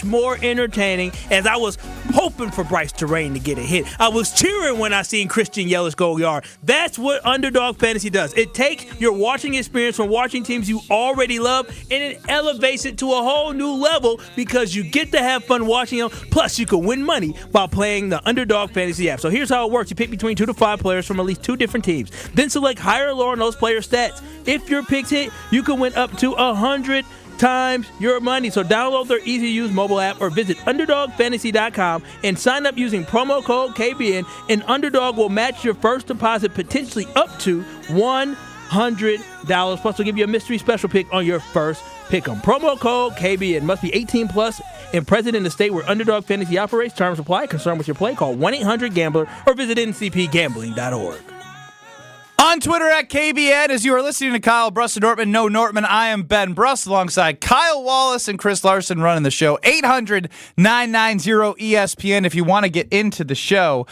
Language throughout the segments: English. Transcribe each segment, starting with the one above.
much more entertaining as I was hoping for Bryce Terrain to get a hit. I was cheering when I seen Christian Yelich go yard. That's what Underdog Fantasy does. It takes your watching experience from watching teams you already love and it elevates it to a whole new level because you get to have fun watching them. Plus, you can win money while playing the Underdog Fantasy app. So here's how it works. You pick between 2 to 5 players from at least 2 different teams. Then select higher or lower on those players' stats. If your picks hit, you can win up to 100 times your money. So download their easy-to-use mobile app or visit UnderdogFantasy.com and sign up using promo code KBN, and Underdog will match your first deposit potentially up to $100. Plus, we'll give you a mystery special pick on your first pick'em. Promo code KBN. Must be 18 plus and present in the state where Underdog Fantasy operates. Terms apply. Concerned with your play? Call 1-800-GAMBLER or visit ncpgambling.org. On Twitter at KBN, as you are listening to Kyle Bruss and Nortman, no Nortman, I am Ben Bruss alongside Kyle Wallace and Chris Larson running the show. 800-990-ESPN if you want to get into the show.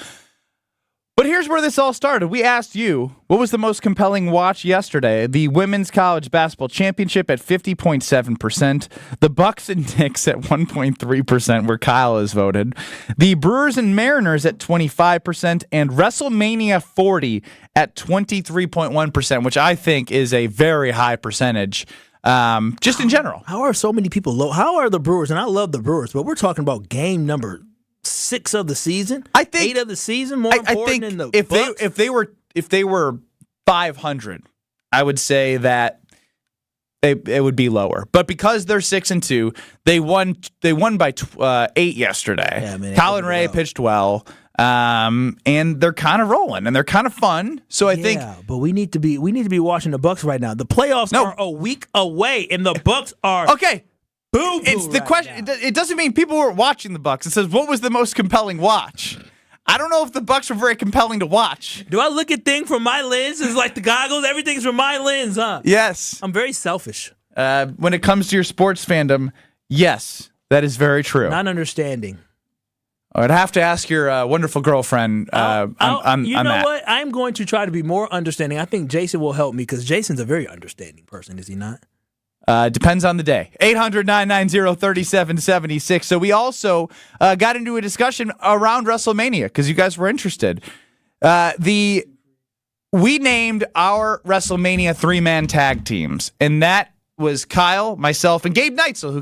But here's where this all started. We asked you, what was the most compelling watch yesterday? The Women's College Basketball Championship at 50.7%. The Bucks and Knicks at 1.3%, where Kyle has voted. The Brewers and Mariners at 25%. And WrestleMania 40 at 23.1%, which I think is a very high percentage. Just in general. How are so many people low? How are the Brewers? And I love the Brewers, but we're talking about game number 6 of the season. I think 8 of the season. More important than the Bucks? if they were 500, I would say that it would be lower. But because they're 6-2, they won by 8 yesterday. Yeah, man, Colin Ray pitched well. And they're kind of rolling and they're kind of fun. So I think, but we need to be watching the Bucks right now. The playoffs are a week away, and the Bucks are okay. Boo-boo it's the question. Now. It doesn't mean people weren't watching the Bucks. It says what was the most compelling watch. I don't know if the Bucks were very compelling to watch. Do I look at things from my lens? It's like the goggles. Everything's from my lens, huh? Yes. I'm very selfish. When it comes to your sports fandom, yes, that is very true. Not understanding. I'd have to ask your wonderful girlfriend. You know what? I'm going to try to be more understanding. I think Jason will help me because Jason's a very understanding person, is he not? Depends on the day. 800-990-3776. So we also got into a discussion around WrestleMania because you guys were interested. We named our WrestleMania 3-man tag teams, and that was Kyle, myself, and Gabe Neitzel, who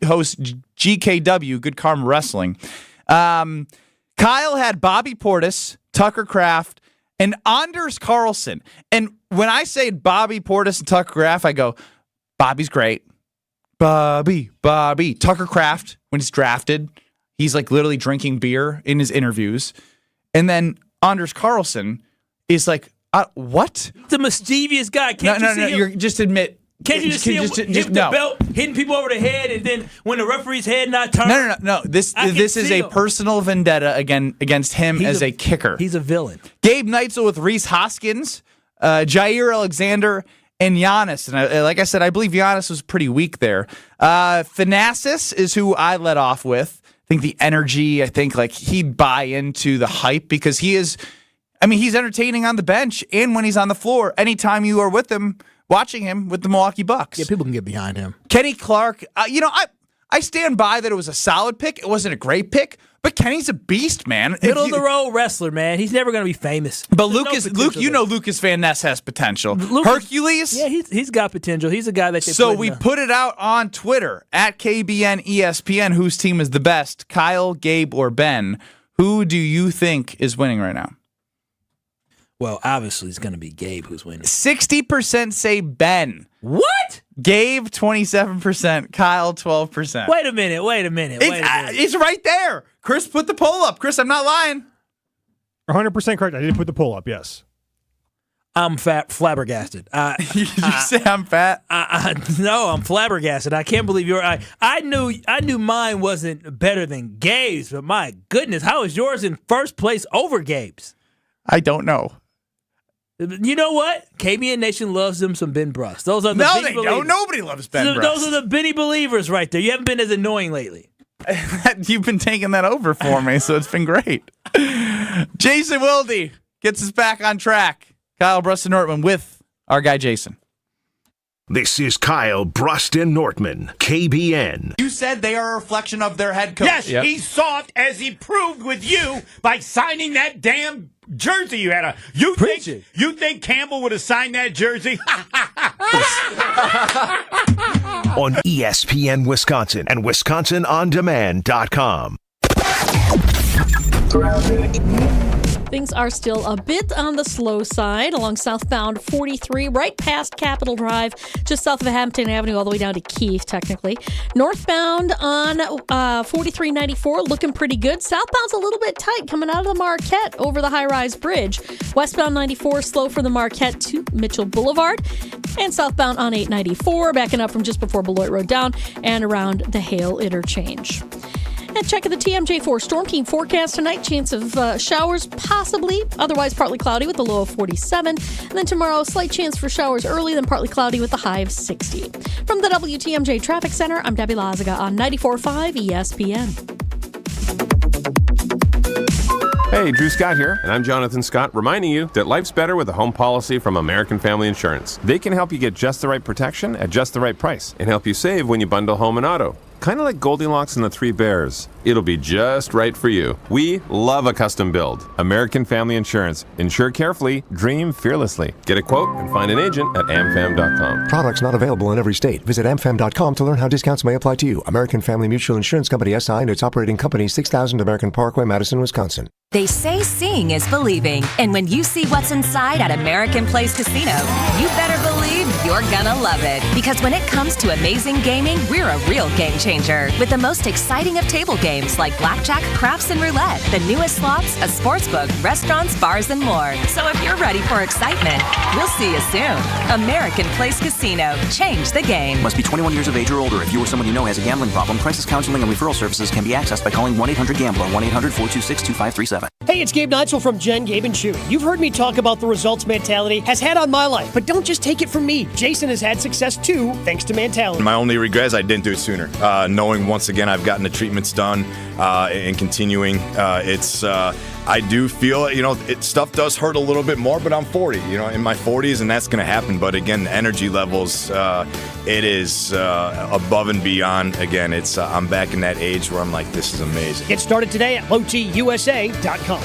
hosts GKW, Good Karma Wrestling. Kyle had Bobby Portis, Tucker Kraft, and Anders Carlson. And when I say Bobby Portis and Tucker Kraft, I go, Bobby's great. Bobby. Tucker Kraft, when he's drafted, he's like literally drinking beer in his interviews. And then Anders Carlson is like, what? The mischievous guy. Can't you see him? You're just admit. Can't you just see him hit the belt, hitting people over the head, and then when the referee's head not turned? No. This is a personal vendetta against him as a kicker. He's a villain. Gabe Neitzel with Reese Hoskins, Jair Alexander, and Giannis. And like I said, I believe Giannis was pretty weak there. Thanasis is who I led off with. I think the energy, like he'd buy into the hype because he's entertaining on the bench and when he's on the floor. Anytime you are with him, watching him with the Milwaukee Bucks. Yeah, people can get behind him. Kenny Clark, I stand by that it was a solid pick. It wasn't a great pick, but Kenny's a beast, man. Middle of the road wrestler, man. He's never going to be famous. But Lucas Van Ness has potential. Hercules? Yeah, he's got potential. He's a guy that we put it out on Twitter at KBN ESPN whose team is the best, Kyle, Gabe, or Ben. Who do you think is winning right now? Well, obviously it's going to be Gabe who's winning. 60% say Ben. What? Gabe, 27%. Kyle, 12%. Wait a minute. It's right there. Chris put the poll up. Chris, I'm not lying. 100% correct. I did put the poll up, yes. I'm flabbergasted. You say I'm fat? No, I'm flabbergasted. I can't believe I knew mine wasn't better than Gabe's, but my goodness, how is yours in first place over Gabe's? I don't know. You know what? KBN Nation loves them some Ben Bruss. Those are the No, Benny they believers. don't. Nobody loves Ben Bruss. Those are the Benny believers right there. You haven't been as annoying lately. You've been taking that over for me, so it's been great. Jason Wilde gets us back on track. Kyle Bruss and Nortman with our guy Jason. This is Kyle Bruston Nortman, KBN. You said they are a reflection of their head coach. Yes, he's soft, as he proved with you by signing that damn jersey you had on. You think Campbell would have signed that jersey? On ESPN Wisconsin and WisconsinOnDemand.com. Things are still a bit on the slow side along southbound 43, right past Capitol Drive, just south of Hampton Avenue, all the way down to Keith, technically. Northbound on 4394, looking pretty good. Southbound's a little bit tight coming out of the Marquette over the high-rise bridge. Westbound 94, slow from the Marquette to Mitchell Boulevard. And southbound on 894, backing up from just before Beloit Road down and around the Hale interchange. And checking the TMJ4 Storm Team forecast tonight. Chance of showers, possibly. Otherwise, partly cloudy with a low of 47. And then tomorrow, slight chance for showers early, then partly cloudy with a high of 60. From the WTMJ Traffic Center, I'm Debbie Lazaga on 94.5 ESPN. Hey, Drew Scott here, and I'm Jonathan Scott, reminding you that life's better with a home policy from American Family Insurance. They can help you get just the right protection at just the right price and help you save when you bundle home and auto. Kind of like Goldilocks and the Three Bears. It'll be just right for you. We love a custom build. American Family Insurance. Insure carefully, dream fearlessly. Get a quote and find an agent at amfam.com. Products not available in every state. Visit amfam.com to learn how discounts may apply to you. American Family Mutual Insurance Company SI and its operating company 6000 American Parkway, Madison, Wisconsin. They say seeing is believing, and when you see what's inside at American Place Casino, you better believe you're gonna love it. Because when it comes to amazing gaming, we're a real game changer. With the most exciting of table games like blackjack, craps, and roulette, the newest slots, a sportsbook, restaurants, bars, and more. So if you're ready for excitement, we'll see you soon. American Place Casino. Change the game. Must be 21 years of age or older. If you or someone you know has a gambling problem, crisis counseling and referral services can be accessed by calling 1-800-GAMBLER, 1-800-426-2537. Hey, it's Gabe Neitzel from Jen, Gabe, and Chewy. You've heard me talk about the results mentality has had on my life, but don't just take it from me. Jason has had success too, thanks to mentality. My only regret is I didn't do it sooner. Knowing once again I've gotten the treatments done and continuing, I do feel, stuff does hurt a little bit more, but I'm 40, in my 40s, and that's going to happen. But again, the energy levels, it is above and beyond. Again, I'm back in that age where I'm like, this is amazing. Get started today at lowtusa.com.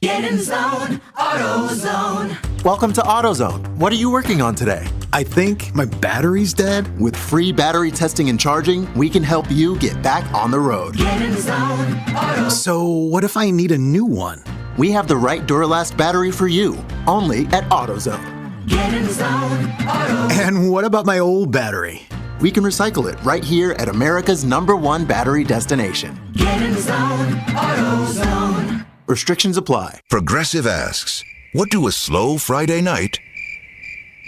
Get in zone, AutoZone. Welcome to AutoZone. What are you working on today? I think my battery's dead. With free battery testing and charging, we can help you get back on the road. Get in zone, AutoZone. So what if I need a new one? We have the right Duralast battery for you, only at AutoZone. Get in zone, AutoZone. And what about my old battery? We can recycle it right here at America's #1 battery destination. Get in zone, AutoZone. Restrictions apply. Progressive asks, what do a slow Friday night,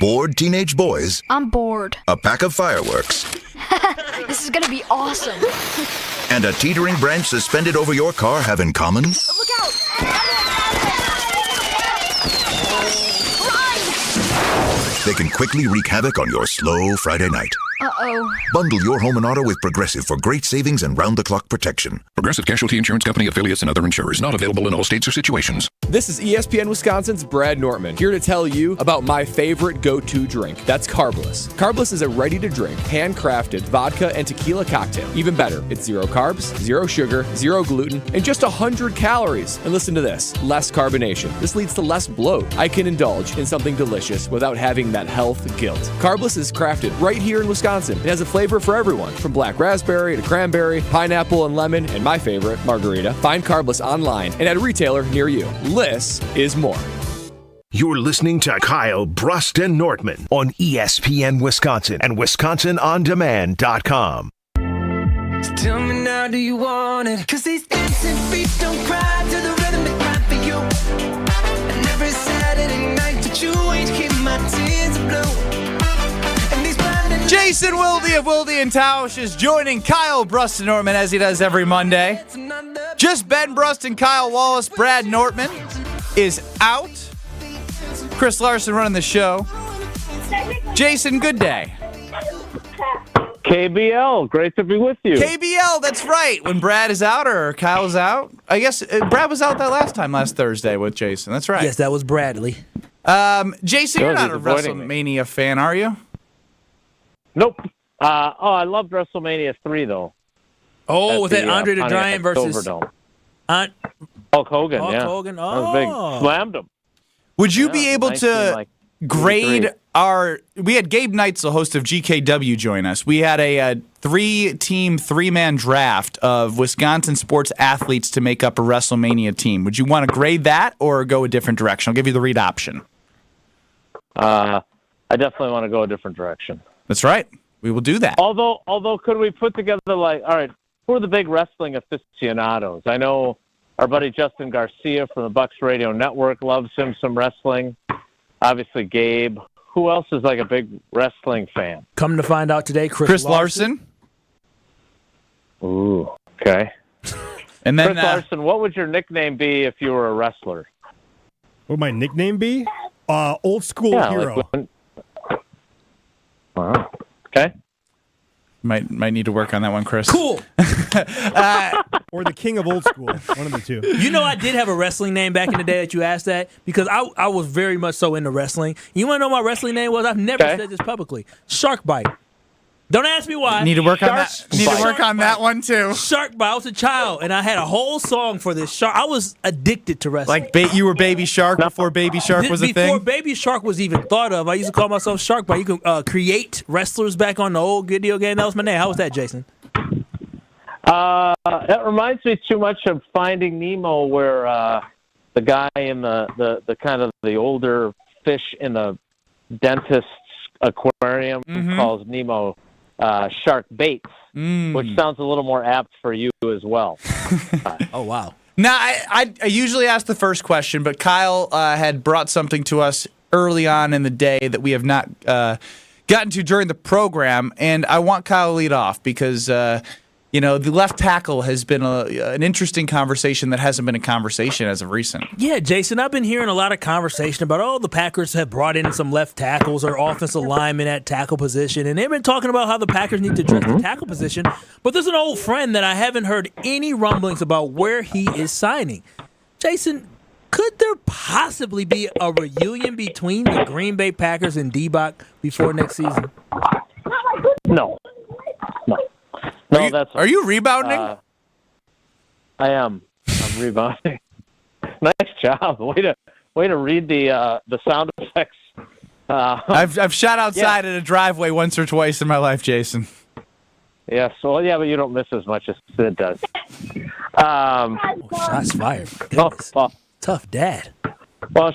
bored teenage boys, I'm bored, a pack of fireworks, this is gonna be awesome, and a teetering branch suspended over your car have in common? Look out! They can quickly wreak havoc on your slow Friday night. Uh-oh. Bundle your home and auto with Progressive for great savings and round-the-clock protection. Progressive Casualty Insurance Company, affiliates, and other insurers. Not available in all states or situations. This is ESPN Wisconsin's Brad Nortman, here to tell you about my favorite go-to drink. That's Carbless. Carbless is a ready-to-drink, handcrafted vodka and tequila cocktail. Even better, it's 0 carbs, 0 sugar, 0 gluten, and just 100 calories. And listen to this, less carbonation. This leads to less bloat. I can indulge in something delicious without having that health guilt. Carbless is crafted right here in Wisconsin. It has a flavor for everyone, from black raspberry to cranberry, pineapple and lemon, and my favorite, margarita. Find Carbless online and at a retailer near you. Less is more. You're listening to Kyle Bruston Nortman on ESPN Wisconsin and WisconsinOnDemand.com. So tell me now, do you want it? 'Cause these dancing feet don't cry to the rhythm they cry for you. And every Saturday night that you ain't keep my tears blue. Jason Wilde of Wilde and Tausch is joining Kyle Bruston Nortman as he does every Monday. Just Ben Brust and Kyle Wallace. Brad Nortman is out. Chris Larson running the show. Jason, good day. KBL, great to be with you. KBL, that's right. When Brad is out or Kyle's out. I guess Brad was out that last Thursday with Jason. That's right. Yes, that was Bradley. Jason, you're not a WrestleMania fan, are you? Nope. I loved WrestleMania 3 though. Oh, was that Andre the Giant versus Hulk Hogan? Hulk yeah, Hogan. That was big. Slammed him. Would you be able to grade our? We had Gabe Knights, the host of GKW, join us. We had a 3-team, 3-man draft of Wisconsin sports athletes to make up a WrestleMania team. Would you want to grade that or go a different direction? I'll give you the read option. I definitely want to go a different direction. That's right. We will do that. Although, could we put together all right, who are the big wrestling aficionados? I know our buddy Justin Garcia from the Bucks Radio Network loves him some wrestling. Obviously, Gabe. Who else is like a big wrestling fan? Come to find out today, Chris Larson. Ooh, okay. And then Chris Larson, what would your nickname be if you were a wrestler? What would my nickname be? Old school hero. Wow. Okay. Might need to work on that one, Chris. Cool. Or the king of old school. One of the two. You know, I did have a wrestling name back in the day that you asked that because I was very much so into wrestling. You want to know what my wrestling name was? I've never said this publicly. Shark Bite. Don't ask me why. Need to work on that. Need to work on that one too. Shark Bite. I was a child, and I had a whole song for this shark. I was addicted to wrestling. Like you were Baby Shark before Baby Shark was a thing? Before Baby Shark was even thought of, I used to call myself Shark Bite. You can create wrestlers back on the old video game. That was my name. How was that, Jason? That reminds me too much of Finding Nemo, where the guy in the kind of the older fish in the dentist's aquarium calls Nemo Shark Baits, which sounds a little more apt for you as well. Oh, wow. Now, I usually ask the first question, but Kyle had brought something to us early on in the day that we have not gotten to during the program, and I want Kyle to lead off because, the left tackle has been an interesting conversation that hasn't been a conversation as of recent. Yeah, Jason, I've been hearing a lot of conversation about, the Packers have brought in some left tackles or offensive linemen at tackle position, and they've been talking about how the Packers need to address the tackle position, but there's an old friend that I haven't heard any rumblings about where he is signing. Jason, could there possibly be a reunion between the Green Bay Packers and D-Bach before next season? No. Are you rebounding? I am. I'm rebounding. Nice job. Way to read the sound effects. I've shot outside in a driveway once or twice in my life, Jason. Yeah, but you don't miss as much as Sid does. Shots fired. Tough dad. Well,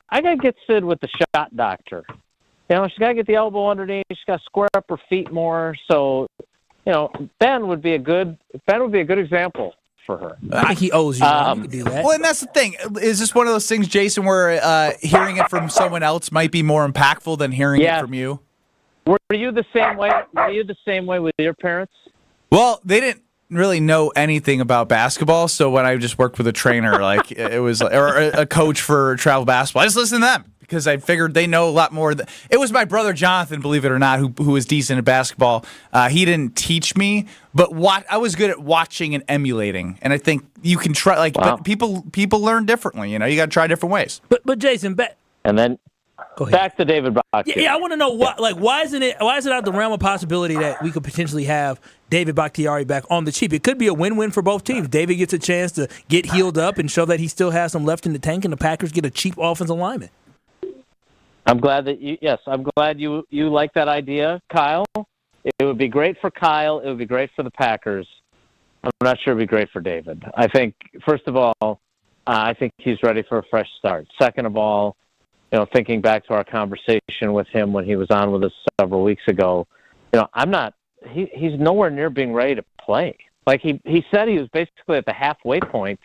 I gotta get Sid with the shot doctor. She's got to get the elbow underneath. She's got to square up her feet more. So, Ben would be a good example for her. I think he owes you. You could do that. Well, and that's the thing. Is this one of those things, Jason, where hearing it from someone else might be more impactful than hearing it from you? Were you the same way? Were you the same way with your parents? Well, they didn't really know anything about basketball, so when I just worked with a trainer, it was or a coach for travel basketball, I just listened to them. Because I figured they know a lot more. It was my brother Jonathan, believe it or not, who was decent at basketball. He didn't teach me, but I was good at watching and emulating. And I think you can try. But people learn differently. You got to try different ways. But Jason, and then back to David Bach. Yeah, I want to know why isn't it out of the realm of possibility that we could potentially have David Bakhtiari back on the cheap? It could be a win-win for both teams. David gets a chance to get healed up and show that he still has some left in the tank, and the Packers get a cheap offensive lineman. I'm glad that you like that idea, Kyle. It would be great for Kyle. It would be great for the Packers. I'm not sure it would be great for David. I think, first of all, I think he's ready for a fresh start. Second of all, thinking back to our conversation with him when he was on with us several weeks ago, he's nowhere near being ready to play. Like he said he was basically at the halfway point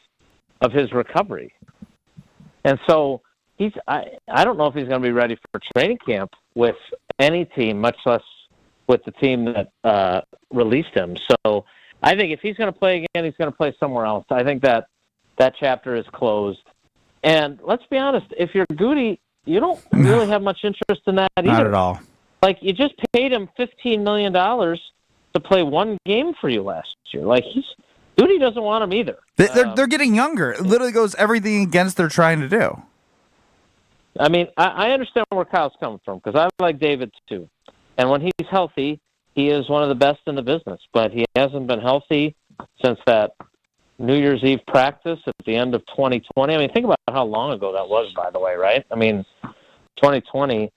of his recovery. And so I don't know if he's going to be ready for training camp with any team, much less with the team that released him. So I think if he's going to play again, he's going to play somewhere else. I think that chapter is closed. And let's be honest, if you're Goody, you don't really have much interest in that either. Not at all. Like, you just paid him $15 million to play one game for you last year. Like, Goody doesn't want him either. They're getting younger. It literally goes everything against they're trying to do. I mean, I understand where Kyle's coming from because I like David too. And when he's healthy, he is one of the best in the business. But he hasn't been healthy since that New Year's Eve practice at the end of 2020. I mean, think about how long ago that was, by the way, right? I mean, 2020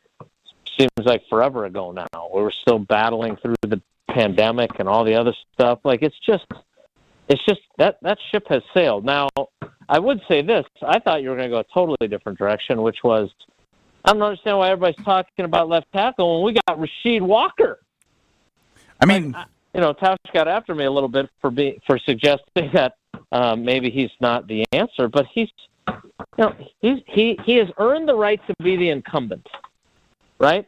seems like forever ago now. We were still battling through the pandemic and all the other stuff. Like, it's just that ship has sailed. Now, I would say this. I thought you were going to go a totally different direction, which was, I don't understand why everybody's talking about left tackle when we got Rasheed Walker. I mean, Tausch got after me a little bit for suggesting that maybe he's not the answer, but he has earned the right to be the incumbent, right?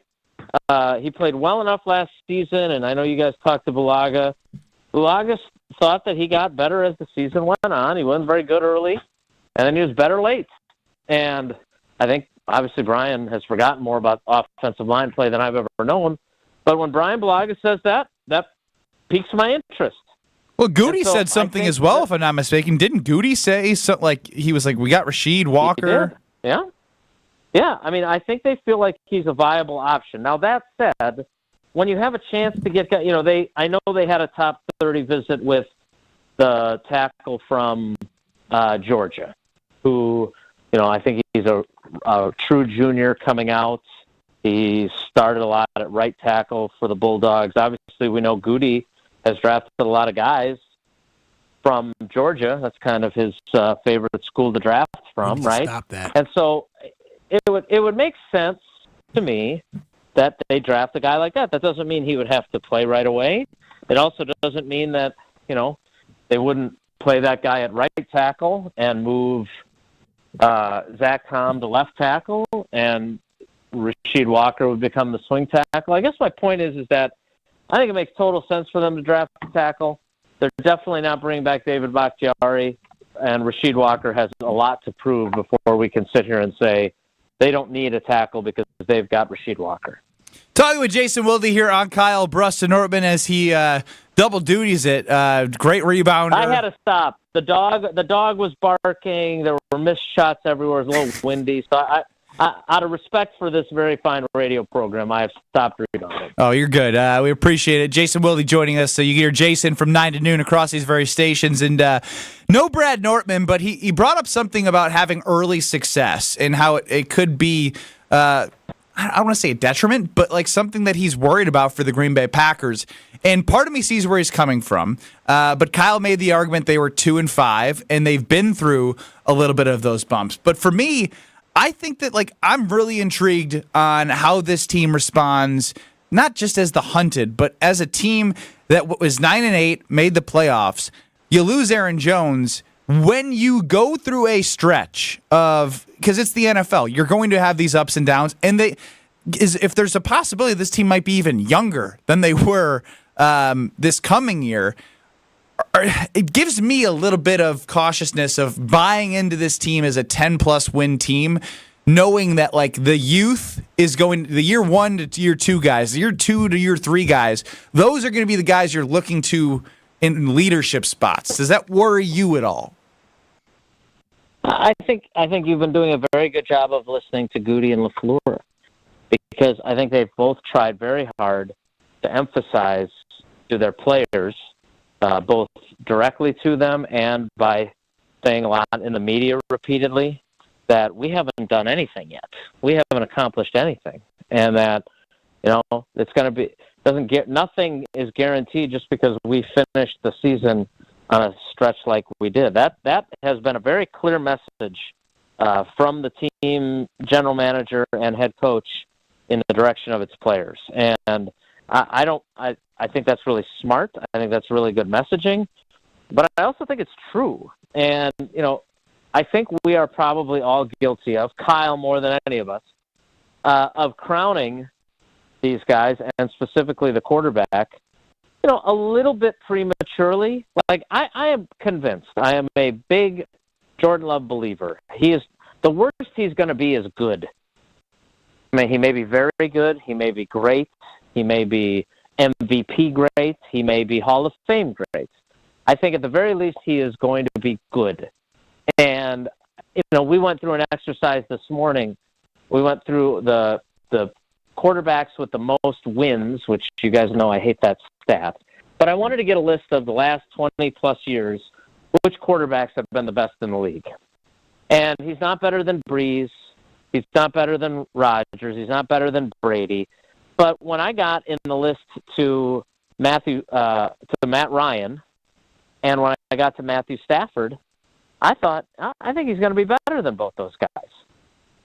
He played well enough last season, and I know you guys talked to Bulaga. Bulaga thought that he got better as the season went on. He wasn't very good early, and then he was better late. And I think, obviously, Brian has forgotten more about offensive line play than I've ever known. But when Brian Bulaga says that piques my interest. Well, Goody said something as well, if I'm not mistaken. Didn't Goody say something like, he was like, we got Rasheed Walker? Yeah. Yeah, I mean, I think they feel like he's a viable option. Now, that said, when you have a chance to get, I know they had a top 30 visit with the tackle from Georgia, who, I think he's a true junior coming out. He started a lot at right tackle for the Bulldogs. Obviously, we know Goody has drafted a lot of guys from Georgia. That's kind of his favorite school to draft from, right? Stop that. And so it would make sense to me that they draft a guy like that. That doesn't mean he would have to play right away. It also doesn't mean that, they wouldn't play that guy at right tackle and move Zach Tom to left tackle and Rasheed Walker would become the swing tackle. I guess my point is that I think it makes total sense for them to draft a tackle. They're definitely not bringing back David Bakhtiari, and Rasheed Walker has a lot to prove before we can sit here and say they don't need a tackle because they've got Rasheed Walker. Talking with Jason Wilde here on Kyle Brust-Nortman as he double duties it. Great rebounder. I had to stop. The dog was barking. There were missed shots everywhere. It was a little windy. So I out of respect for this very fine radio program, I have stopped rebounding. Oh, you're good. We appreciate it. Jason Wilde joining us. So you hear Jason from 9 to noon across these various stations. And no Brad Nortman, but he brought up something about having early success and how it could be, I don't want to say a detriment, but like something that he's worried about for the Green Bay Packers. And part of me sees where he's coming from. But Kyle made the argument they were 2-5, and they've been through a little bit of those bumps. But for me, I think that I'm really intrigued on how this team responds, not just as the hunted, but as a team that was 9-8, made the playoffs. You lose Aaron Jones. When you go through a stretch of, because it's the NFL, you're going to have these ups and downs, and if there's a possibility this team might be even younger than they were this coming year, it gives me a little bit of cautiousness of buying into this team as a 10-plus win team, knowing that the youth is going, the year 1 to year 2 guys, the year 2 to year 3 guys, those are going to be the guys you're looking to in leadership spots. Does that worry you at all? I think you've been doing a very good job of listening to Goody and LaFleur, because I think they've both tried very hard to emphasize to their players, both directly to them and by saying a lot in the media repeatedly, that we haven't done anything yet. We haven't accomplished anything. And that, it's going to be, nothing is guaranteed just because we finished the season on a stretch like we did. That has been a very clear message from the team, general manager, and head coach in the direction of its players. And I think that's really smart. I think that's really good messaging. But I also think it's true. And, I think we are probably all guilty of, Kyle more than any of us, of crowning these guys, and specifically the quarterback, a little bit prematurely. I am convinced. I am a big Jordan Love believer. He is, the worst he's going to be is good. I mean, he may be very good. He may be great. He may be MVP great. He may be Hall of Fame great. I think at the very least he is going to be good. And, we went through an exercise this morning went through the quarterbacks with the most wins, which you guys know I hate that stat. But I wanted to get a list of the last 20-plus years, which quarterbacks have been the best in the league. And he's not better than Breeze. He's not better than Rodgers. He's not better than Brady. But when I got in the list to Matt Ryan, and when I got to Matthew Stafford, I thought, I think he's going to be better than both those guys.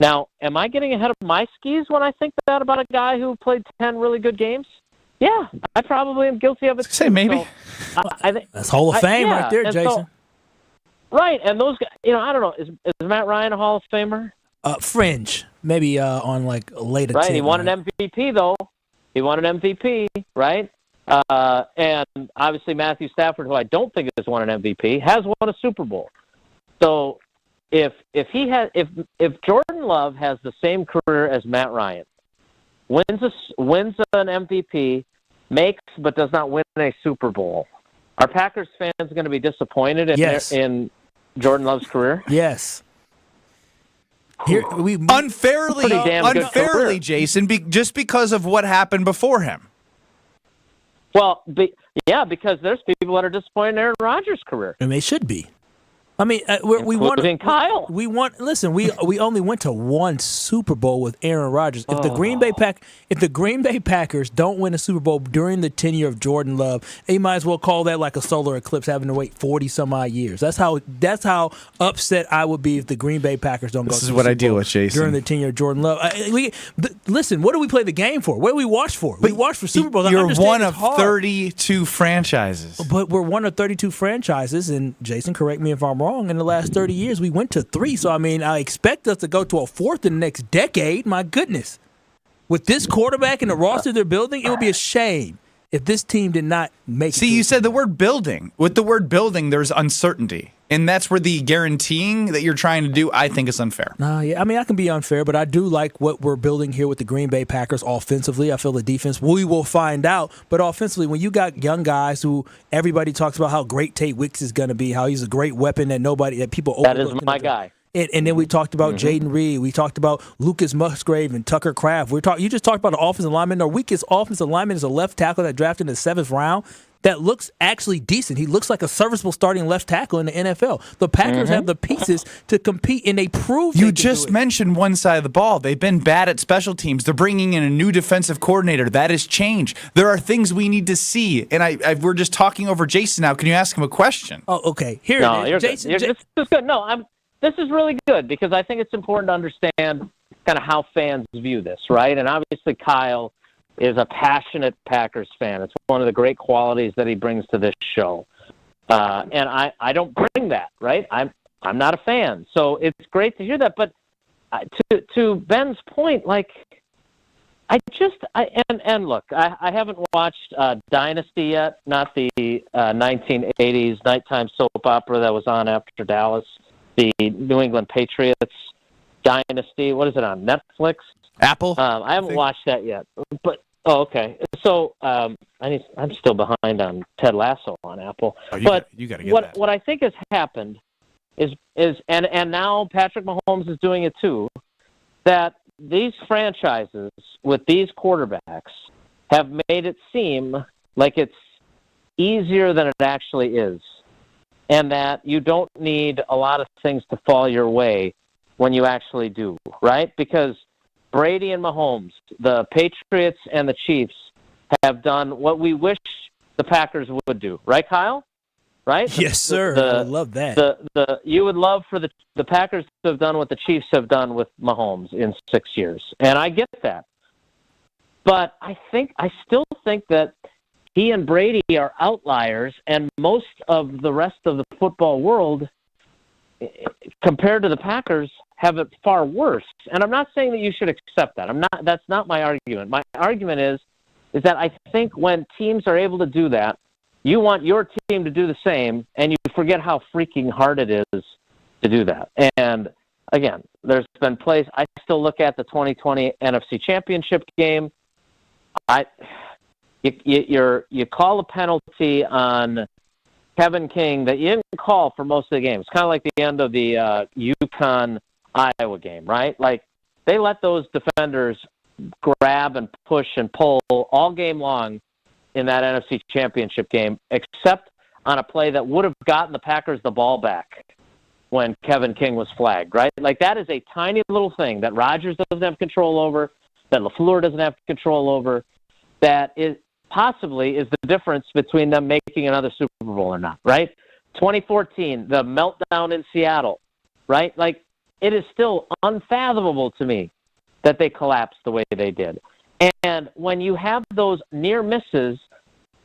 Now, am I getting ahead of my skis when I think that about a guy who played 10 really good games? Yeah, I probably am guilty of it. Say maybe. So, that's Hall of Fame right there, Jason. So, right, and those guys, I don't know, is Matt Ryan a Hall of Famer? Fringe, maybe on like a later. Right, he won an MVP though. He won an MVP, right? And obviously Matthew Stafford, who I don't think has won an MVP, has won a Super Bowl. So if Jordan Love has the same career as Matt Ryan, wins an MVP, makes but does not win a Super Bowl, are Packers fans going to be disappointed in Jordan Love's career? Yes. Unfairly, Jason, just because of what happened before him. Well, because there's people that are disappointed in Aaron Rodgers' career, and they should be. I mean, we won. Kyle. Listen, we only went to one Super Bowl with Aaron Rodgers. If the Green Bay Packers don't win a Super Bowl during the tenure of Jordan Love, you might as well call that like a solar eclipse, having to wait 40 some odd years. That's how upset I would be if the Green Bay Packers don't go. This is what I deal with, Jason. During the tenure of Jordan Love. Listen, what do we play the game for? What do we watch for? We watch for Super Bowls. You're one of 32 franchises. But we're one of 32 franchises, and Jason, correct me if I'm wrong. In the last 30 years, we went to 3. So, I mean, I expect us to go to a 4th in the next decade. My goodness. With this quarterback and the roster they're building, it would be a shame if this team did not make it. See, you said the word building. With the word building, there's uncertainty. And that's where the guaranteeing that you're trying to do, I think, is unfair. Yeah, I mean, I can be unfair, but I do like what we're building here with the Green Bay Packers offensively. I feel the defense, we will find out. But offensively, when you got young guys who everybody talks about how great Tate Wicks is going to be, how he's a great weapon that people overlook. That is my guy. And then we talked about Jaden Reed. We talked about Lucas Musgrave and Tucker Kraft. You just talked about the offensive lineman. Our weakest offensive lineman is a left tackle that drafted in the 7th round. That looks actually decent. He looks like a serviceable starting left tackle in the NFL. The Packers have the pieces to compete, and they prove you just mentioned one side of the ball. They've been bad at special teams. They're bringing in a new defensive coordinator. That has changed. There are things we need to see, and we're just talking over Jason now. Can you ask him a question? Oh, okay. Here it is. Jason, this is good. No, this is really good because I think it's important to understand kind of how fans view this, right? And obviously Kyle is a passionate Packers fan. It's one of the great qualities that he brings to this show. And I don't bring that, right? I'm not a fan. So it's great to hear that. But to Ben's point, like, look, I haven't watched Dynasty yet, not the 1980s nighttime soap opera that was on after Dallas, the New England Patriots Dynasty. What is it on, Netflix? Apple? I haven't watched that yet. But okay. So I'm still behind on Ted Lasso on Apple. You got to get that. What I think has happened is and now Patrick Mahomes is doing it too, that these franchises with these quarterbacks have made it seem like it's easier than it actually is, and that you don't need a lot of things to fall your way when you actually do, right? Because Brady and Mahomes, the Patriots and the Chiefs have done what we wish the Packers would do, right, Kyle? Right? Yes, sir. I love that. You would love for the Packers to have done what the Chiefs have done with Mahomes in 6 years, and I get that. But I still think that he and Brady are outliers, and most of the rest of the football world, compared to the Packers, have it far worse. And I'm not saying that you should accept that. That's not my argument. My argument is that I think when teams are able to do that, you want your team to do the same, and you forget how freaking hard it is to do that. And again, there's been plays. I still look at the 2020 NFC Championship game. You call a penalty on Kevin King that you didn't call for most of the game. It's kind of like the end of the UConn Iowa game, right? Like, they let those defenders grab and push and pull all game long in that NFC Championship game, except on a play that would have gotten the Packers the ball back when Kevin King was flagged, right? Like, that is a tiny little thing that Rodgers doesn't have control over, that LaFleur doesn't have control over, that is possibly is the difference between them making another Super Bowl or not, right? 2014, the meltdown in Seattle, right? Like, it is still unfathomable to me that they collapsed the way they did. And when you have those near misses,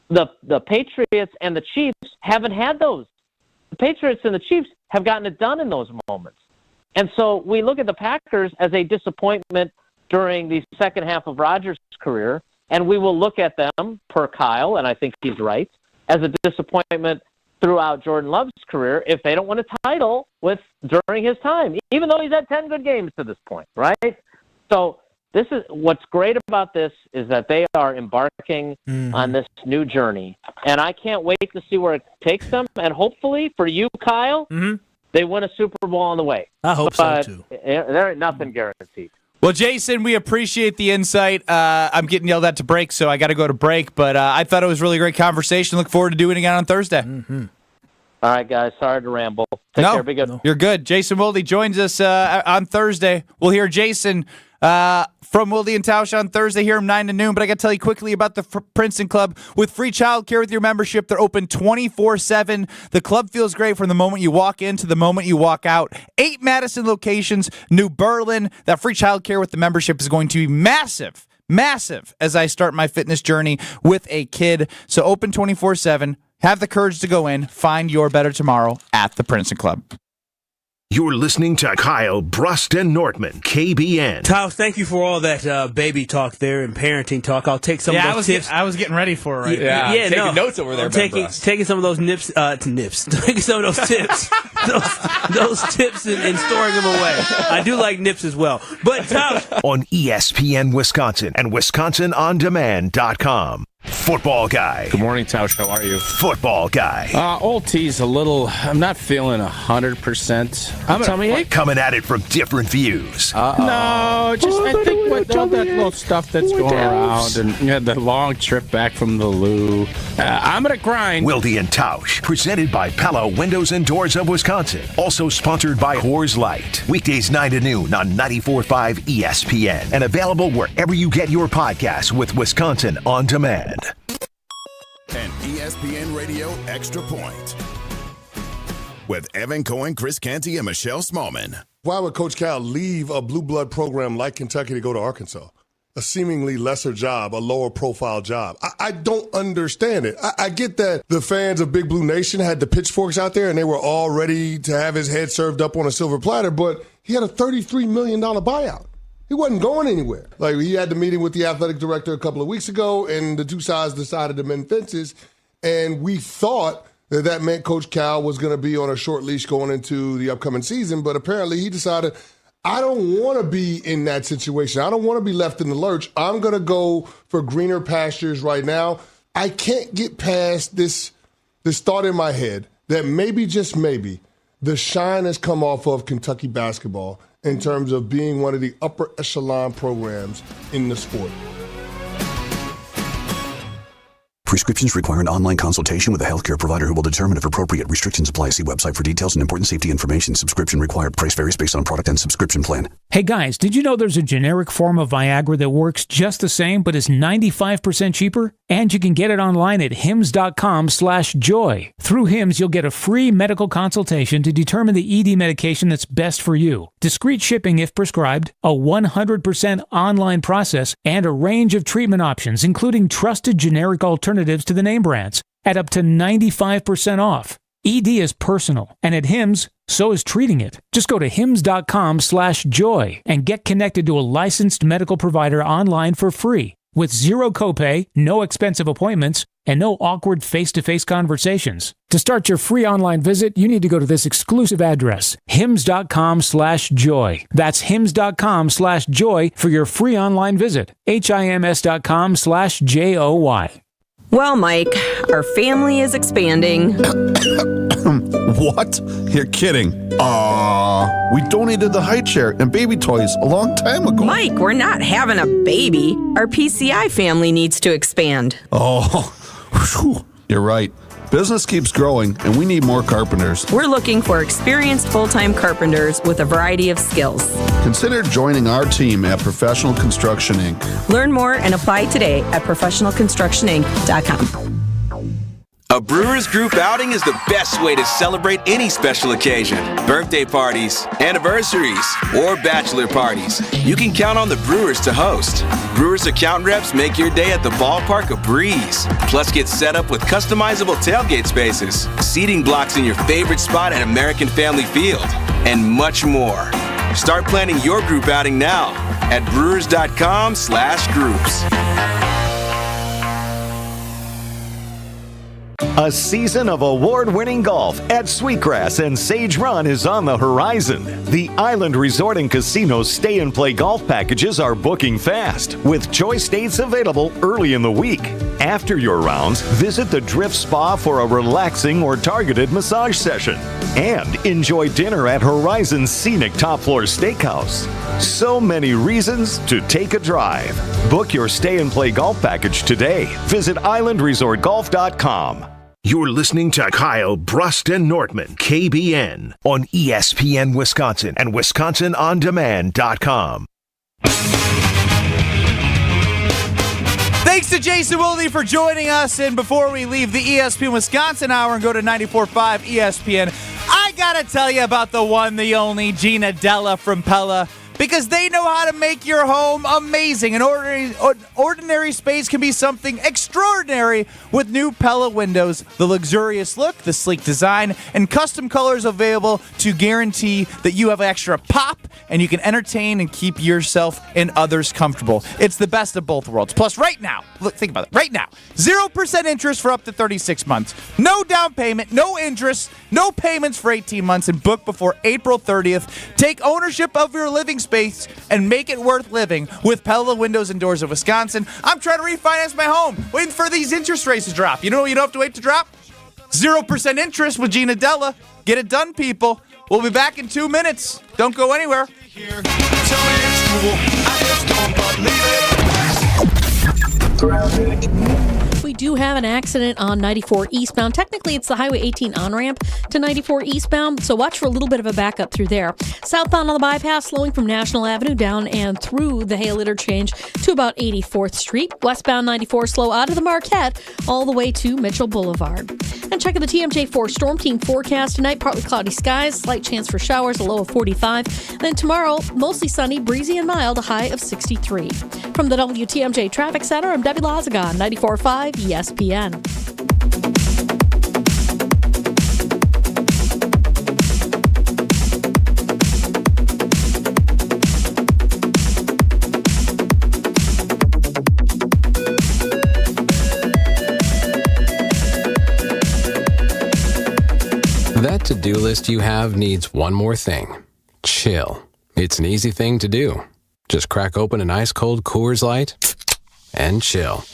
the Patriots and the Chiefs haven't had those. The Patriots and the Chiefs have gotten it done in those moments. And so we look at the Packers as a disappointment during the second half of Rodgers' career, and we will look at them, per Kyle, and I think he's right, as a disappointment throughout Jordan Love's career if they don't win a title during his time, even though he's had 10 good games to this point, right? So this is what's great about this is that they are embarking on this new journey, and I can't wait to see where it takes them. And hopefully for you, Kyle, they win a Super Bowl on the way. I hope so too. There ain't nothing guaranteed. Well, Jason, we appreciate the insight. I'm getting yelled at to break, so I got to go to break. But I thought it was a really great conversation. Look forward to doing it again on Thursday. All right, guys. Sorry to ramble. Take care. Be good. You're good. Jason Wilde joins us on Thursday. We'll hear Jason from Wilde and Tausch on Thursday, here from 9 to noon. But I got to tell you quickly about the Princeton Club. With free childcare with your membership, they're open 24/7. The club feels great from the moment you walk in to the moment you walk out. 8 Madison locations, New Berlin. That free childcare with the membership is going to be massive as I start my fitness journey with a kid. So open 24/7. Have the courage to go in. Find your better tomorrow at the Princeton Club. You're listening to Kyle Brust and Nortman, KBN. Tausch, thank you for all that baby talk there and parenting talk. I'll take some of those tips. I was getting ready for it right now. Yeah, taking notes over there. Taking some of those nips, taking some of those tips, those tips and storing them away. I do like nips as well. But Tausch, on ESPN Wisconsin and WisconsinOnDemand.com. Football guy. Good morning, Tausch. How are you? Football guy. Old T's a little. I'm not feeling 100%. Coming at it from different views. No, just I think with all that little stuff that's going around, and the long trip back from the loo, I'm gonna grind. Wilde and Tausch, presented by Pella Windows and Doors of Wisconsin. Also sponsored by Coors Light. Weekdays 9 to noon on 94.5 ESPN, and available wherever you get your podcasts with Wisconsin On Demand. An ESPN Radio Extra Point with Evan Cohen, Chris Canty, and Michelle Smallman. Why would Coach Cal leave a blue blood program like Kentucky to go to Arkansas? A seemingly lesser job, a lower profile job. I don't understand it. I get that the fans of Big Blue Nation had the pitchforks out there and they were all ready to have his head served up on a silver platter, but he had a $33 million buyout. He wasn't going anywhere. Like, he had the meeting with the athletic director a couple of weeks ago, and the two sides decided to mend fences, and we thought that meant Coach Cal was going to be on a short leash going into the upcoming season, but apparently he decided, I don't want to be in that situation. I don't want to be left in the lurch. I'm going to go for greener pastures right now. I can't get past this thought in my head that maybe, just maybe, the shine has come off of Kentucky basketball in terms of being one of the upper echelon programs in the sport. Prescriptions require an online consultation with a healthcare provider who will determine if appropriate. Restrictions apply. See website for details and important safety information. Subscription required. Price varies based on product and subscription plan. Hey guys, did you know there's a generic form of Viagra that works just the same but is 95% cheaper? And you can get it online at hims.com/joy. Through Hims, you'll get a free medical consultation to determine the ED medication that's best for you. Discreet shipping if prescribed, a 100% online process, and a range of treatment options, including trusted generic alternatives to the name brands, at up to 95% off. ED is personal, and at Hims, so is treating it. Just go to hims.com/joy and get connected to a licensed medical provider online for free, with zero copay, no expensive appointments, and no awkward face-to-face conversations. To start your free online visit, you need to go to this exclusive address, hims.com/joy. That's hims.com/joy for your free online visit, hims.com/joy. Well, Mike, our family is expanding. What? You're kidding. We donated the high chair and baby toys a long time ago. Mike, we're not having a baby. Our PCI family needs to expand. Oh, whew, you're right. Business keeps growing, and we need more carpenters. We're looking for experienced full-time carpenters with a variety of skills. Consider joining our team at Professional Construction, Inc. Learn more and apply today at professionalconstructioninc.com. A Brewers Group outing is the best way to celebrate any special occasion. Birthday parties, anniversaries, or bachelor parties. You can count on the Brewers to host. Brewers account reps make your day at the ballpark a breeze. Plus, get set up with customizable tailgate spaces, seating blocks in your favorite spot at American Family Field, and much more. Start planning your group outing now at brewers.com/groups. A season of award-winning golf at Sweetgrass and Sage Run is on the horizon. The Island Resort and Casino Stay and Play golf packages are booking fast, with choice dates available early in the week. After your rounds, visit the Drift Spa for a relaxing or targeted massage session. And enjoy dinner at Horizon's scenic top-floor steakhouse. So many reasons to take a drive. Book your Stay and Play golf package today. Visit islandresortgolf.com. You're listening to Kyle Bruston Nortman, KBN, on ESPN Wisconsin and WisconsinOnDemand.com. Thanks to Jason Wilde for joining us. And before we leave the ESPN Wisconsin Hour and go to 94.5 ESPN, I gotta tell you about the one, the only Gina Della from Pella. Because they know how to make your home amazing. An ordinary space can be something extraordinary with new Pella windows. The luxurious look, the sleek design, and custom colors available to guarantee that you have extra pop and you can entertain and keep yourself and others comfortable. It's the best of both worlds. Plus, right now, look, think about it. Right now, 0% interest for up to 36 months. No down payment, no interest, no payments for 18 months, and book before April 30th. Take ownership of your living space and make it worth living with Pella Windows and Doors of Wisconsin. I'm trying to refinance my home, waiting for these interest rates to drop. You know what you don't have to wait to drop? 0% interest with Gina Della. Get it done, people. We'll be back in 2 minutes. Don't go anywhere. We do have an accident on 94 eastbound. Technically, it's the Highway 18 on-ramp to 94 eastbound, so watch for a little bit of a backup through there. Southbound on the bypass, slowing from National Avenue down and through the Hale interchange to about 84th Street. Westbound 94 slow out of the Marquette all the way to Mitchell Boulevard. And checking the TMJ4 Storm Team forecast tonight, partly cloudy skies, slight chance for showers, a low of 45. Then tomorrow, mostly sunny, breezy and mild, a high of 63. From the WTMJ Traffic Center, I'm Debbie Lazagon, 94.5 ESPN. That to-do list you have needs one more thing. Chill. It's an easy thing to do. Just crack open an ice-cold Coors Light and chill.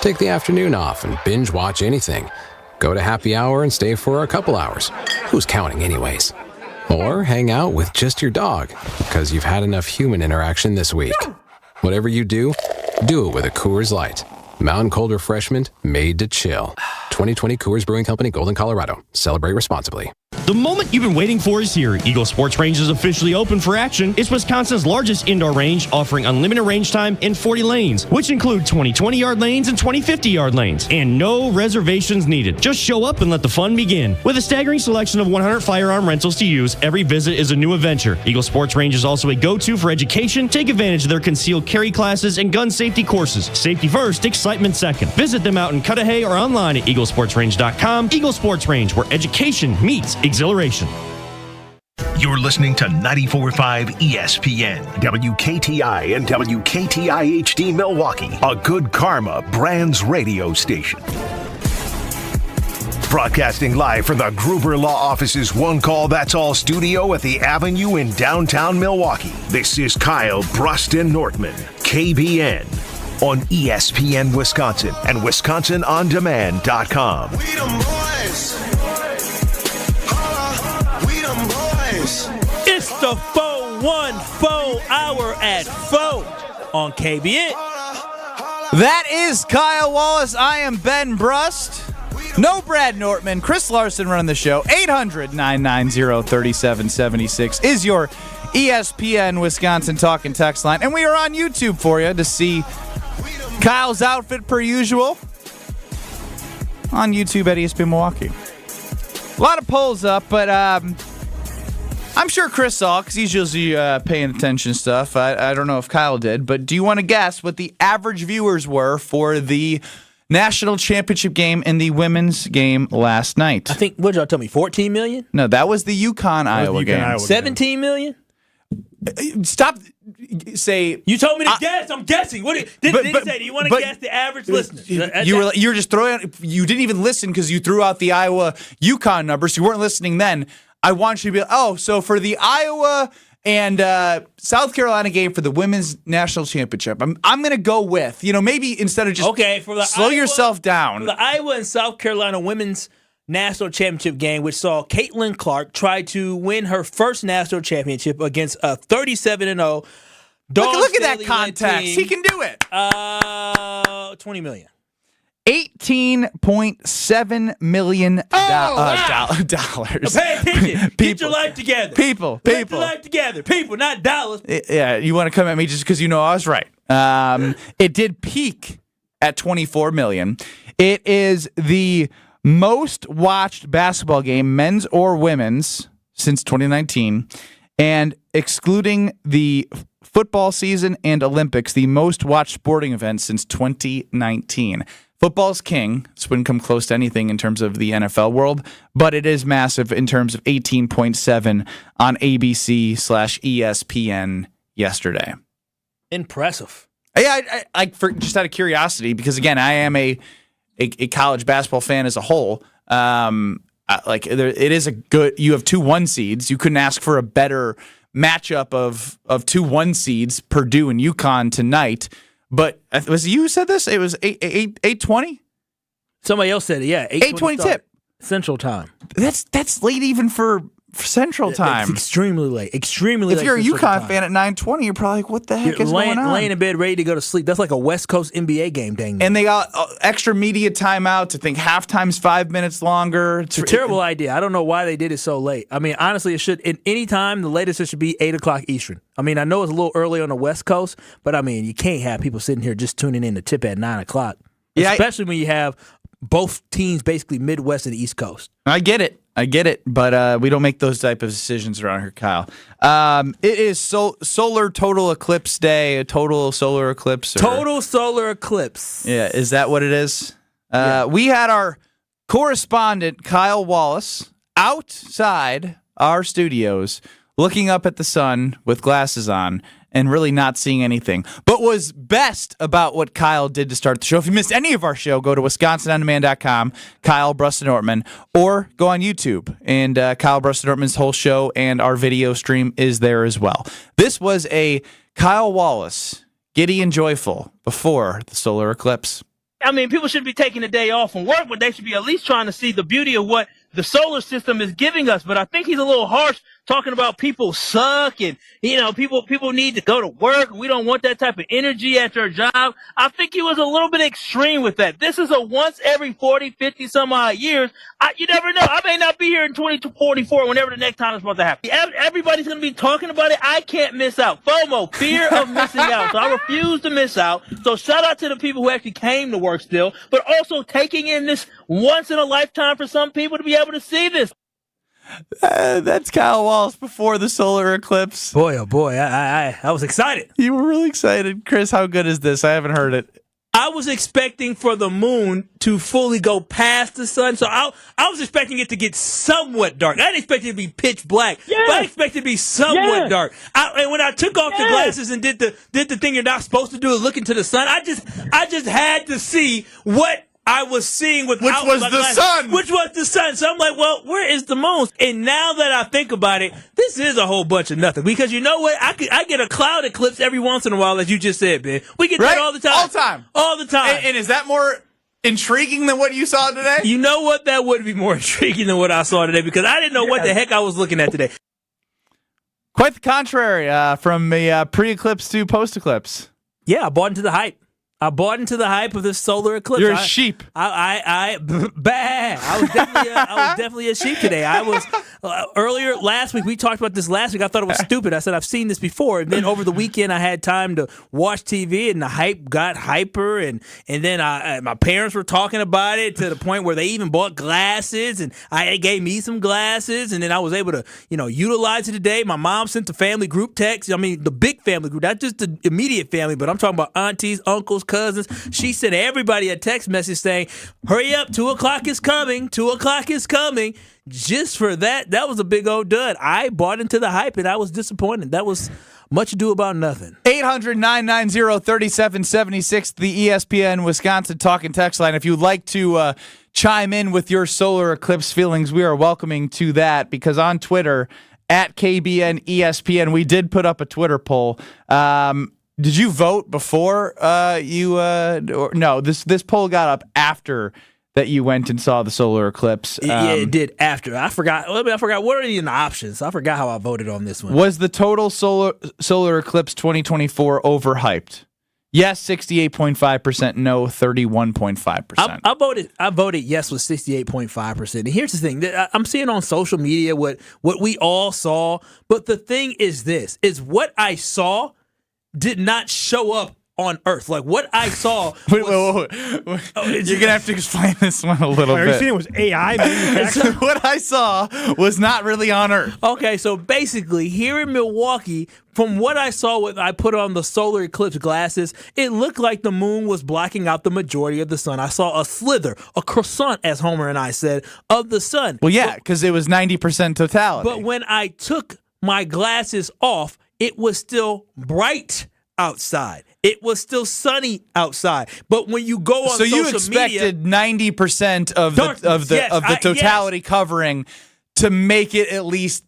Take the afternoon off and binge watch anything. Go to happy hour and stay for a couple hours. Who's counting anyways? Or hang out with just your dog, because you've had enough human interaction this week. Whatever you do, do it with a Coors Light. Mountain cold refreshment made to chill. 2020 Coors Brewing Company, Golden, Colorado. Celebrate responsibly. The moment you've been waiting for is here. Eagle Sports Range is officially open for action. It's Wisconsin's largest indoor range, offering unlimited range time in 40 lanes, which include 20 20-yard lanes and 20 50-yard lanes, and no reservations needed. Just show up and let the fun begin. With a staggering selection of 100 firearm rentals to use, every visit is a new adventure. Eagle Sports Range is also a go-to for education. Take advantage of their concealed carry classes and gun safety courses. Safety first, excitement second. Visit them out in Cudahy or online at eaglesportsrange.com. Eagle Sports Range, where education meets exhilaration. You're listening to 94.5 ESPN, WKTI and WKTI HD Milwaukee, a Good Karma Brands radio station. Broadcasting live from the Gruber Law Office's One Call That's All studio at the Avenue in downtown Milwaukee. This is Kyle Bruston Nortman, KBN. on ESPN Wisconsin and WisconsinOnDemand.com. We them boys. We them boys. It's the 414 hour at 4 on KBN. That is Kyle Wallace. I am Ben Brust. No Brad Nortman. Chris Larson running the show. 800-990-3776 is your ESPN Wisconsin talk and text line. And we are on YouTube for you to see Kyle's outfit per usual on YouTube at ESPN Milwaukee. A lot of polls up, but I'm sure Chris saw because he's usually paying attention to stuff. I don't know if Kyle did, but do you want to guess what the average viewers were for the national championship game and the women's game last night? I think, what did y'all tell me, 14 million? No, that was the UConn-Iowa game. 17 million? Stop. Say you told me to guess. I'm guessing. What did he say? Do you want to guess the average listener? You were just throwing out, you didn't even listen because you threw out the Iowa UConn numbers. You weren't listening then. I want you to be so for the Iowa and South Carolina game for the women's national championship, I'm going to go with, maybe instead of just for the slow yourself down. For the Iowa and South Carolina women's national championship game, which saw Caitlin Clark try to win her first national championship against a 37-0 Look at that context. He can do it. 20 million. $18.7 million dollars. Pay attention. Get your life together. People. Get your life together. People, not dollars. Yeah, you want to come at me just because you know I was right. It did peak at $24 million. It is the most watched basketball game, men's or women's, since 2019, and excluding the football season and Olympics, the most watched sporting event since 2019. Football's king. This wouldn't come close to anything in terms of the NFL world, but it is massive in terms of 18.7 on ABC/ESPN yesterday. Impressive. Yeah, I just out of curiosity, because again, I am a college basketball fan as a whole. It is a good. You have 2 1 seeds. You couldn't ask for a better matchup of 2 1 seeds, Purdue and UConn tonight. But was it you who said this? It was 8:20. Somebody else said it. Yeah, 8:20 tip Central Time. That's late even for Central Time. It's extremely late. Extremely late. If you're a UConn fan at 9:20, you're probably like, "What the heck is going on?" Laying in bed, ready to go to sleep. That's like a West Coast NBA game, dang. And they got extra media timeouts. I think halftime's 5 minutes longer. It's a terrible idea. I don't know why they did it so late. I mean, honestly, it should. At any time, the latest it should be 8:00 Eastern. I mean, I know it's a little early on the West Coast, but I mean, you can't have people sitting here just tuning in to tip at 9:00. Yeah, especially when you have both teams basically Midwest and East Coast. I get it, but we don't make those type of decisions around here, Kyle. It is solar total eclipse day, a total solar eclipse. Total solar eclipse. Yeah, is that what it is? We had our correspondent, Kyle Wallace, outside our studios looking up at the sun with glasses on and really not seeing anything. But was best about what Kyle did to start the show. If you missed any of our show, go to WisconsinOnDemand.com, Kyle Brust-Nortman, or go on YouTube. And Kyle Brust-Nortman's whole show and our video stream is there as well. This was a Kyle Wallace, giddy and joyful, before the solar eclipse. I mean, people shouldn't be taking a day off from work, but they should be at least trying to see the beauty of what the solar system is giving us. But I think he's a little harsh talking about people suck and, people need to go to work. We don't want that type of energy at your job. I think he was a little bit extreme with that. This is a once every 40, 50 some odd years. You never know. I may not be here in 2044 whenever the next time is supposed to happen. Everybody's going to be talking about it. I can't miss out. FOMO, fear of missing out. So I refuse to miss out. So shout out to the people who actually came to work still, but also taking in this once in a lifetime for some people to be able to see this. That's Kyle Wallace before the solar eclipse. Boy, oh boy, I was excited. You were really excited. Chris, how good is this? I haven't heard it. I was expecting for the moon to fully go past the sun, so I was expecting it to get somewhat dark. I didn't expect it to be pitch black, but I expected it to be somewhat dark. And when I took off the glasses and did the thing you're not supposed to do, look into the sun, I just had to see what I was seeing which was the sun. Which was the sun. So I'm like, well, where is the moon? And now that I think about it, this is a whole bunch of nothing. Because you know what? I get a cloud eclipse every once in a while, as you just said, man. We get that all the time. All the time. And is that more intriguing than what you saw today? You know what? That would be more intriguing than what I saw today, because I didn't know what the heck I was looking at today. Quite the contrary from the pre-eclipse to post-eclipse. Yeah, I bought into the hype. I bought into the hype of this solar eclipse. You're a sheep. I was definitely a sheep today. I was earlier last week. We talked about this last week. I thought it was stupid. I said I've seen this before. And then over the weekend, I had time to watch TV, and the hype got hyper. And then my parents were talking about it to the point where they even bought glasses, and it gave me some glasses. And then I was able to utilize it today. My mom sent the family group text. I mean, the big family group, not just the immediate family, but I'm talking about aunties, uncles, cousins. She sent everybody a text message saying, hurry up, 2 o'clock is coming, 2 o'clock is coming. Just for that was a big old dud. I bought into the hype, and I was disappointed. That was much ado about nothing. 800-990-3776, the ESPN Wisconsin talk and text line. If you'd like to chime in with your solar eclipse feelings, we are welcoming to that, because on Twitter, at KBN ESPN, we did put up a Twitter poll. Did you vote before or no? This poll got up after that you went and saw the solar eclipse. Yeah, it did after. I forgot. What are even the options? I forgot how I voted on this one. Was the total solar eclipse 2024 overhyped? Yes, 68.5%. No, 31.5%. I voted yes with 68.5%. And here's the thing: I'm seeing on social media what we all saw. But the thing is, this is what I saw did not show up on Earth. Like, what I saw wait. You're going to have to explain this one a little bit. Are you saying it was AI manufactured? What I saw was not really on Earth. Okay, so basically, here in Milwaukee, from what I saw when I put on the solar eclipse glasses, it looked like the moon was blocking out the majority of the sun. I saw a slither, a croissant, as Homer and I said, of the sun. Well, yeah, because it was 90% totality. But when I took my glasses off, it was still bright outside. It was still sunny outside. But when you go on social media, so you expected 90% of the totality covering to make it at least